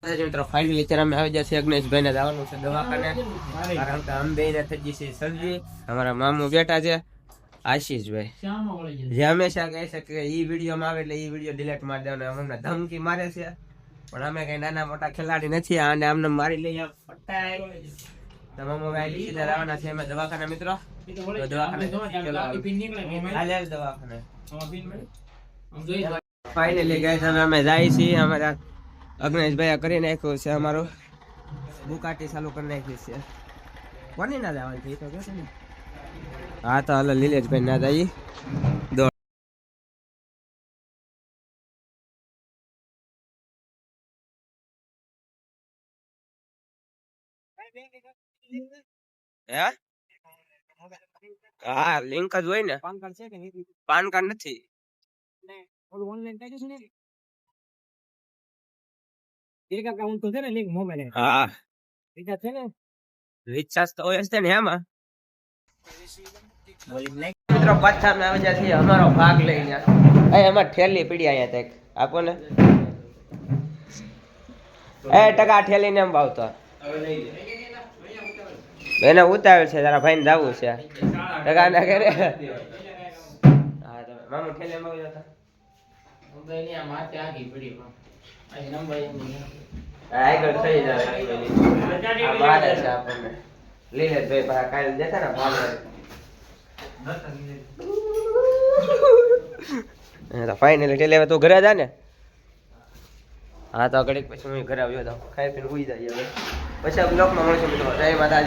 મિત્રો ફાઇનલી અત્યારે અમે આવી જશે અગ્નેશભાઈ ને જવાનું છે દવાખાને, કારણ કે અમે બે થઈ ગઈ છે સર્જી. અમારા મામુ બેઠા છે આશીષભાઈ, જે હંમેશા કહે છે કે ઈ વિડીયોમાં આવે એટલે ઈ વિડીયો ડિલીટ મારી દેવાનો, અમને ધમકી મારે છે. પણ અમે કઈ નાના મોટા ખેલાડી નથી, અને અમને મારી લઈએ ફટાય મામુ ભાઈ સીધા જવાના છે અમે દવાખાને. મિત્રો ફાઇનલી ગાઈસ અમે જાય છીએ. અમારા અગ્નેશભાઈ કરી નાખ્યું છે, અમારું બુકાટી ચાલુ કરી નાખ્યું છે. કોની ના જવાનું છે તો કે ને. હા તો હાલો લીલેશભાઈ ના જઈએ દોડ. હા લિંક જ હોય ને. પાન કાર્ડ છે કે નથી? પાન કાર્ડ નથી. ઓનલાઈન કાઢ્યું છે ને એક અકાઉન્ટ તો છે ને લિંક મોબાઈલ. હા રિચાર્જ છે ને, રિચાર્જ તો હોય છે ને એમાં. મિત્રો પાછા અમે આવી ગયા છીએ અમારો ભાગ લઈને. એ અમાર ઠેલી પડી અહીંયા તક આપો ને. એ ટકા ઠેલી ને એમ ભાવતો એને ઉતાવળ છે, તારા ભાઈ ને જવું છે ટકા ના કરે. હા તમે મામુ ઠેલી માં આવ્યો હતા. આગળ થઈ જાય આપણને લીલેશભાઈ પાસે કાલે જતા ને ભાવ ફાઇનલી ટેલે તું ઘરે જા ને. હા તો ઘડીક પછી હું ઘરે આવ્યો હતો, ખાઈ પીને ઉઈ જાય. હવે પછી બ્લોકમાં મળશું મિત્રો. જય માતાજી.